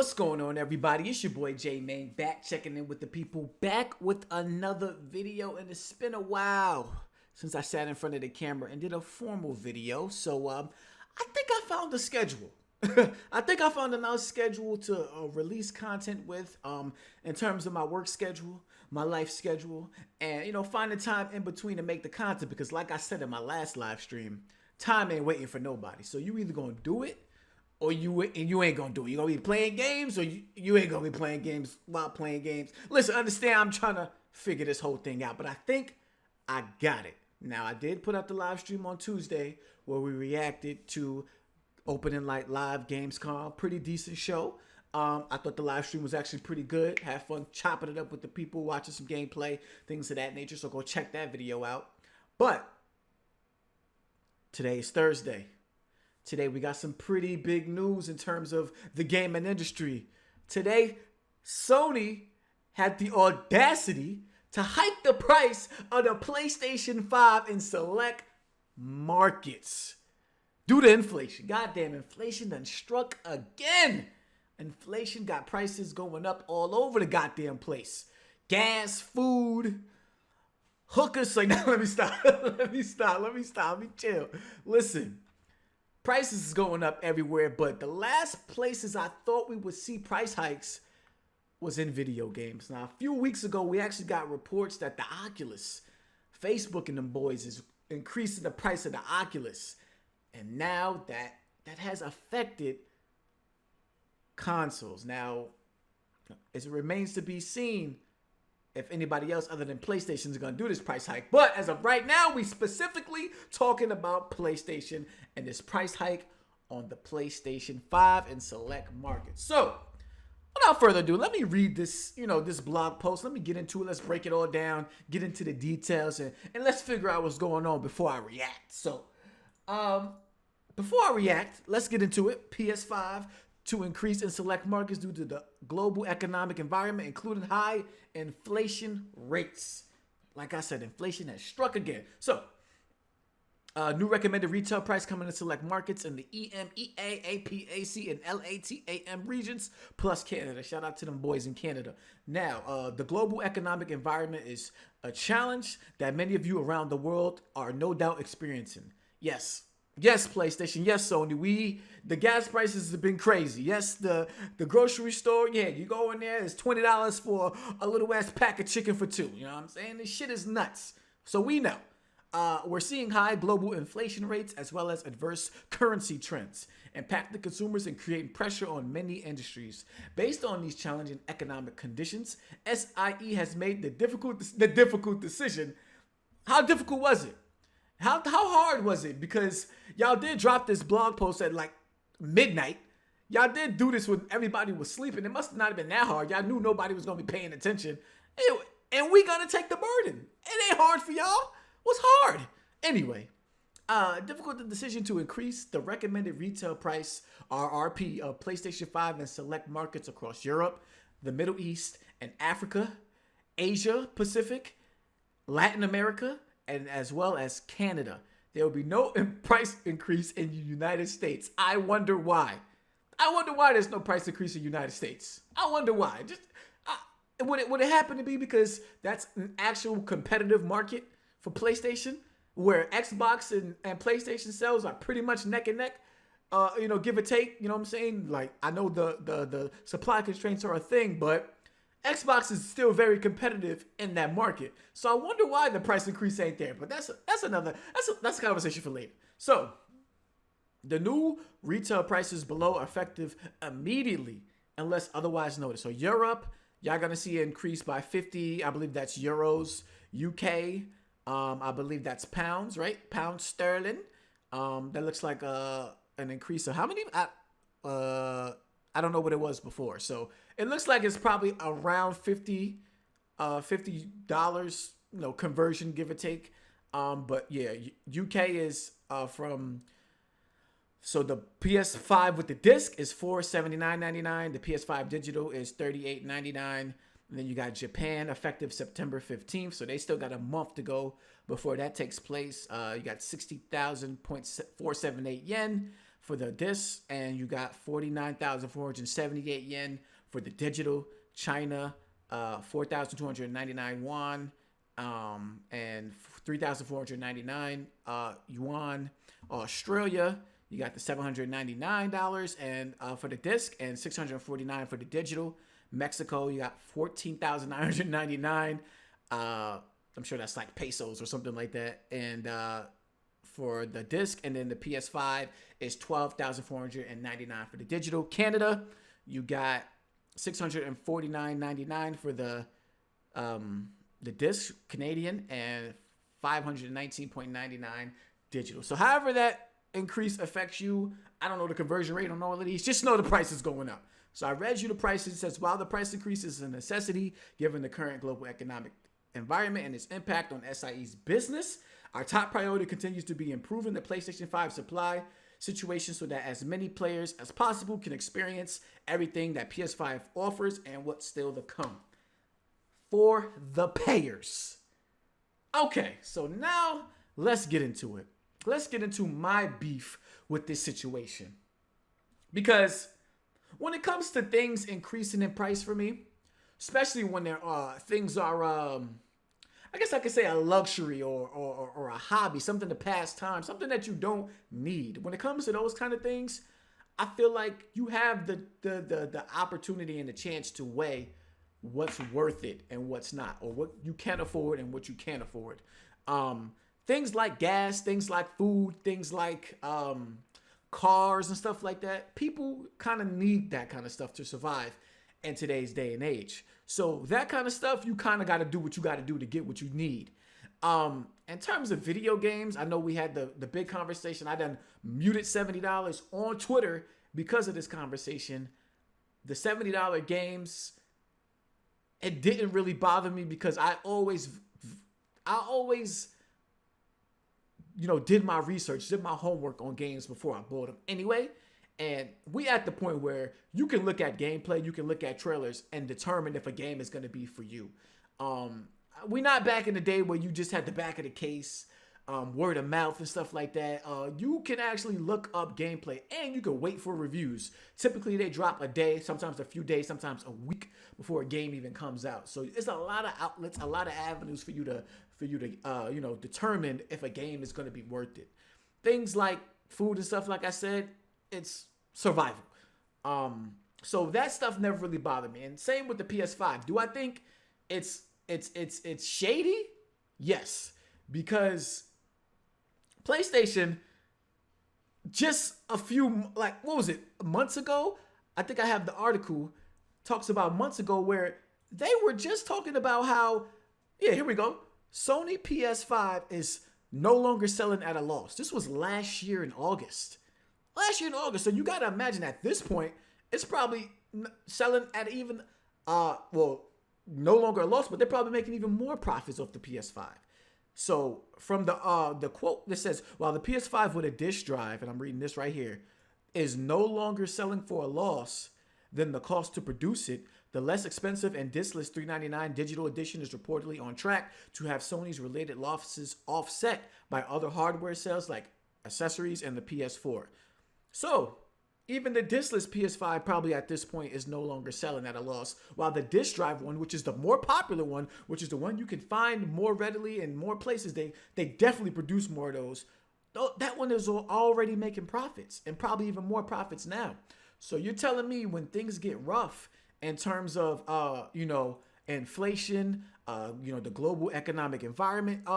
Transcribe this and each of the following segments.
What's going on, everybody? It's your boy J Main back checking in with the people, back with another video, and it's been a while since I sat in front of the camera and did a formal video. So I think I found a schedule. I think I found a nice schedule to release content with in terms of my work schedule, my life schedule, and find the time in between to make the content, because like I said in my last live stream, time ain't waiting for nobody. So you either gonna do it or you ain't gonna do it. You gonna be playing games, or you ain't gonna be playing games while playing games. Listen, understand, I'm trying to figure this whole thing out, but I think I got it. Now, I did put out the live stream on Tuesday where we reacted to Opening Night Live Gamescom. Pretty decent show. I thought the live stream was actually pretty good. Had fun chopping it up with the people, watching some gameplay, things of that nature. So go check that video out. But today is Thursday. Today we got some pretty big news in terms of the gaming industry. Today, Sony had the audacity to hike the price of the PlayStation 5 in select markets due to inflation. Goddamn, inflation done struck again. Inflation got prices going up all over the goddamn place. Gas, food, hookers. Like, now let me stop. Let me chill. Listen. Prices is going up everywhere, but the last places I thought we would see price hikes was in video games. Now, a few weeks ago, we actually got reports that the Oculus, Facebook and them boys, is increasing the price of the Oculus. And now that has affected consoles. Now, it remains to be seen if anybody else other than PlayStation is going to do this price hike. But as of right now, we specifically talking about PlayStation and this price hike on the PlayStation 5 in select markets. So, without further ado, let me read this, this blog post. Let me get into it. Let's break it all down, get into the details, and let's figure out what's going on before I react. So, before I react, let's get into it. PS5 to increase in select markets due to the global economic environment, including high inflation rates. Like I said, inflation has struck again. So, new recommended retail price coming to select markets in the EMEA, APAC, and LATAM regions, plus Canada. Shout out to them boys in Canada. Now, the global economic environment is a challenge that many of you around the world are no doubt experiencing. Yes, PlayStation. Yes, Sony. The gas prices have been crazy. Yes, the grocery store. Yeah, you go in there. It's $20 for a little ass pack of chicken for two. You know what I'm saying? This shit is nuts. So we know. We're seeing high global inflation rates as well as adverse currency trends impacting consumers and creating pressure on many industries. Based on these challenging economic conditions, SIE has made the difficult decision. How difficult was it? How hard was it? Because y'all did drop this blog post at like midnight. Y'all did do this when everybody was sleeping. It must not have been that hard. Y'all knew nobody was going to be paying attention. And we going to take the burden. It ain't hard for y'all. What's hard? Anyway, difficult decision to increase the recommended retail price, RRP, of PlayStation 5 in select markets across Europe, the Middle East, and Africa, Asia, Pacific, Latin America, and as well as Canada. There will be no price increase in the United States. I wonder why. There's no price increase in the United States. I wonder why. Would it happen to be because that's an actual competitive market for PlayStation, where Xbox and PlayStation sales are pretty much neck and neck? Give or take. You know what I'm saying? Like, I know the supply constraints are a thing, but Xbox is still very competitive in that market. So I wonder why the price increase ain't there. But that's a conversation for later. So the new retail prices below are effective immediately unless otherwise noted. So Europe, y'all gonna see an increase by 50. I believe that's euros. UK, I believe that's pounds, right? Pound sterling. That looks like an increase of how many? I don't know what it was before. So it looks like it's probably around $50, conversion, give or take. But yeah, UK is so the PS5 with the disc is $479.99. The PS5 digital is $38.99. And then you got Japan effective September 15th. So they still got a month to go before that takes place. You got 60,478 yen. for the disc, and you got 49,478 yen for the digital. China, 4,299 won, and 3,499 yuan. Australia, you got the $799 and for the disc, and $649 for the digital. Mexico, you got 14,999. I'm sure that's like pesos or something like that. And for the disc, and then the PS5 is 12,499 for the digital. Canada, you got 649.99 for the disc Canadian, and 519.99 digital. So however that increase affects you, I don't know the conversion rate on all of these. Just know the price is going up. So I read you the prices. It says, while the price increase is a necessity given the current global economic environment and its impact on SIE's business, our top priority continues to be improving the PlayStation 5 supply situation so that as many players as possible can experience everything that PS5 offers and what's still to come. For the payers. Okay, so now let's get into it. Let's get into my beef with this situation. Because when it comes to things increasing in price for me, especially when there are things are, I guess I could say a luxury or a hobby, something to pass time, something that you don't need. When it comes to those kind of things, I feel like you have the opportunity and the chance to weigh what's worth it and what's not, or what you can afford and what you can't afford. Things like gas, things like food, things like cars and stuff like that. People kind of need that kind of stuff to survive in today's day and age. So that kind of stuff, you kind of got to do what you got to do to get what you need. In terms of video games, I know we had the big conversation. I done muted $70 on Twitter because of this conversation. The $70 games, it didn't really bother me because I always did my research, did my homework on games before I bought them anyway. And we at the point where you can look at gameplay, you can look at trailers and determine if a game is going to be for you. We're not back in the day where you just had the back of the case, word of mouth and stuff like that. You can actually look up gameplay and you can wait for reviews. Typically they drop a day, sometimes a few days, sometimes a week before a game even comes out. So it's a lot of outlets, a lot of avenues for you to determine if a game is going to be worth it. Things like food and stuff, like I said, it's survival. So that stuff never really bothered me. And same with the PS5. Do I think it's shady? Yes, because PlayStation just a few, like, what was it, months ago? I think I have the article, talks about months ago where they were just talking about how, yeah, here we go. Sony PS5 is no longer selling at a loss. This was last year in August. So you got to imagine at this point, it's probably selling at even, no longer a loss, but they're probably making even more profits off the PS5. So from the quote that says, while the PS5 with a disk drive, and I'm reading this right here, is no longer selling for a loss than the cost to produce it, the less expensive and diskless $399 digital edition is reportedly on track to have Sony's related losses offset by other hardware sales like accessories and the PS4. So even the diskless PS5 probably at this point is no longer selling at a loss, while the disk drive one, which is the more popular one, which is the one you can find more readily in more places, they definitely produce more of those. That one is already making profits, and probably even more profits now. So you're telling me when things get rough in terms of inflation, the global economic environment,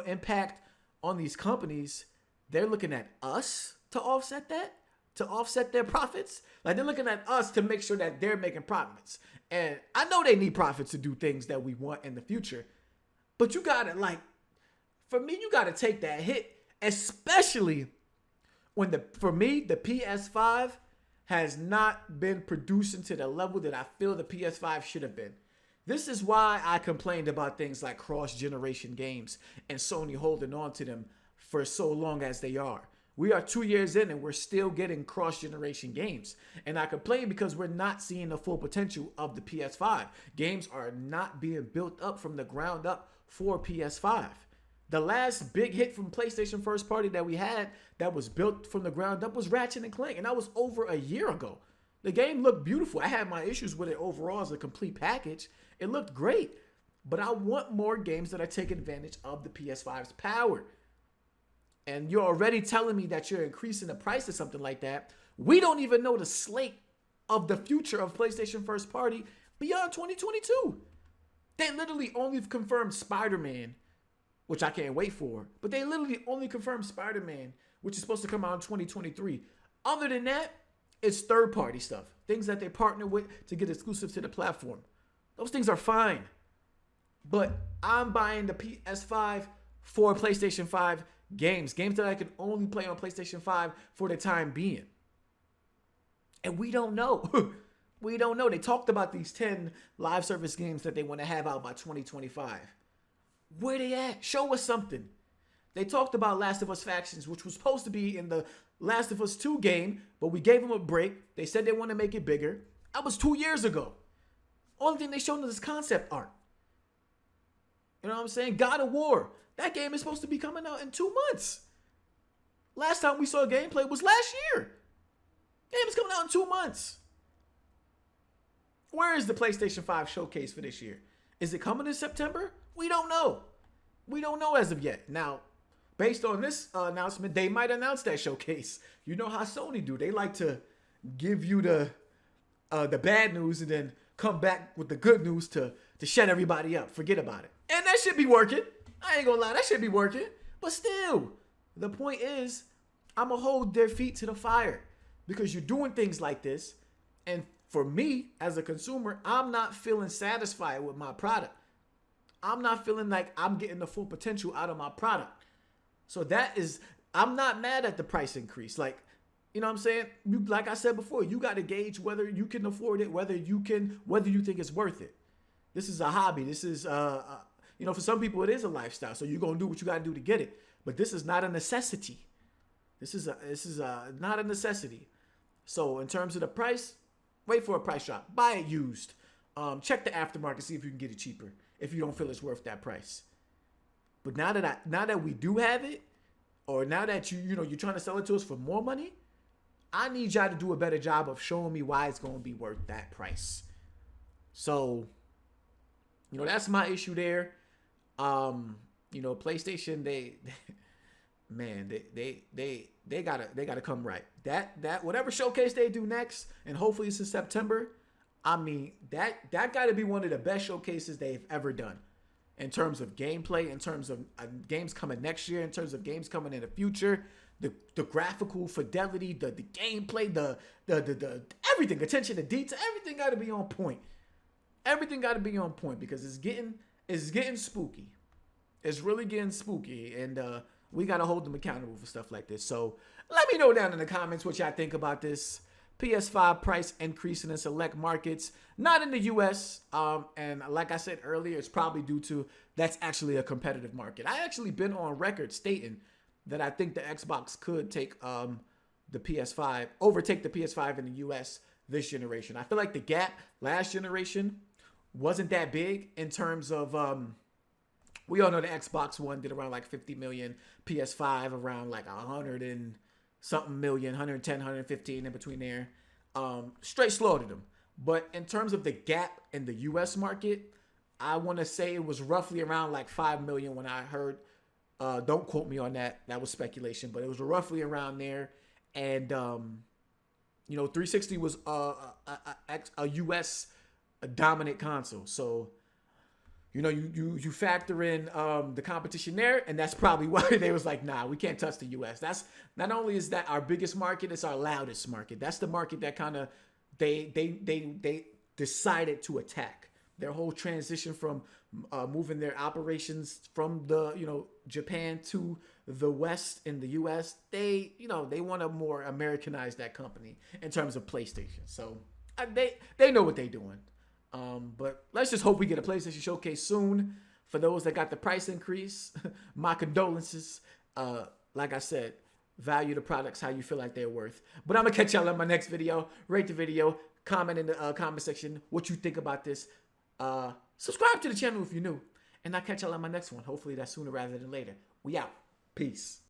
impact on these companies, they're looking at us to offset that, to offset their profits. Like, they're looking at us to make sure that they're making profits. And I know they need profits to do things that we want in the future, but you gotta, for me, you gotta take that hit, especially when the PS5 has not been producing to the level that I feel the PS5 should have been. This is why I complained about things like cross-generation games and Sony holding on to them for so long as they are. We are 2 years in and we're still getting cross-generation games. And I complain because we're not seeing the full potential of the PS5. Games are not being built up from the ground up for PS5. The last big hit from PlayStation first party that we had that was built from the ground up was Ratchet and Clank, and that was over a year ago. The game looked beautiful. I had my issues with it overall as a complete package. It looked great, but I want more games that are taking advantage of the PS5's power. And you're already telling me that you're increasing the price of something like that. We don't even know the slate of the future of PlayStation first party beyond 2022. They literally only confirmed Spider-Man, which I can't wait for. But they literally only confirmed Spider-Man, which is supposed to come out in 2023. Other than that, it's third-party stuff. Things that they partner with to get exclusives to the platform. Those things are fine. But I'm buying the PS5 for PlayStation 5 games. Games that I can only play on PlayStation 5 for the time being. And we don't know. We don't know. They talked about these 10 live service games that they want to have out by 2025. Where they at? Show us something. They talked about Last of Us Factions, which was supposed to be in the Last of Us 2 game, but we gave them a break. They said they want to make it bigger. That was 2 years ago. Only thing they showed us is concept art. You know what I'm saying? God of War. That game is supposed to be coming out in 2 months. Last time we saw gameplay was last year. Game is coming out in 2 months. Where is the PlayStation 5 showcase for this year? Is it coming in September? We don't know. We don't know as of yet. Now, based on this announcement, they might announce that showcase. You know how Sony do. They like to give you the bad news and then come back with the good news to shut everybody up. Forget about it. And that should be working. I ain't gonna lie, that should be working. But still, the point is, I'm gonna hold their feet to the fire because you're doing things like this. And for me, as a consumer, I'm not feeling satisfied with my product. I'm not feeling like I'm getting the full potential out of my product. So I'm not mad at the price increase. Like, you know what I'm saying? Like I said before, you got to gauge whether you can afford it, whether you think it's worth it. This is a hobby. This is, for some people it is a lifestyle. So you're going to do what you got to do to get it. But this is not a necessity. This is not a necessity. So in terms of the price, wait for a price drop. Buy it used. Check the aftermarket, see if you can get it cheaper if you don't feel it's worth that price. But now that we do have it, or now that you're trying to sell it to us for more money, I need y'all to do a better job of showing me why it's going to be worth that price. So, that's my issue there. PlayStation, they gotta come right. That whatever showcase they do next, and hopefully it's in September. I mean, that gotta be one of the best showcases they've ever done. In terms of gameplay, in terms of games coming next year, in terms of games coming in the future, the graphical fidelity, the gameplay, the everything, attention to detail, everything got to be on point. Everything got to be on point because it's getting spooky. It's really getting spooky, and we got to hold them accountable for stuff like this. So let me know down in the comments what y'all think about this PS5 price increasing in select markets, not in the US. And like I said earlier, it's probably due to that's actually a competitive market. I actually been on record stating that I think the Xbox could take overtake the PS5 in the US this generation. I feel like the gap last generation wasn't that big in terms of we all know the Xbox One did around like 50 million, PS5 around like 100 and something million, 110, 115 in between there. Straight slaughtered them. But in terms of the gap in the US market, I want to say it was roughly around like 5 million when I heard. Don't quote me on that. That was speculation, but it was roughly around there. And 360 was a US dominant console. So you factor in the competition there, and that's probably why they was like, nah, we can't touch the US. That's not only is that our biggest market, it's our loudest market. That's the market that kind of they decided to attack. Their whole transition from moving their operations from the Japan to the West in the US, they want to more Americanize that company in terms of PlayStation. So they know what they're doing. But let's just hope we get a PlayStation showcase soon. For those that got the price increase, my condolences. Like I said, value the products how you feel like they're worth. But I'm gonna catch y'all in my next video. Rate the video, comment in the comment section what you think about this. Subscribe to the channel if you're new. And I'll catch y'all on my next one. Hopefully that's sooner rather than later. We out. Peace.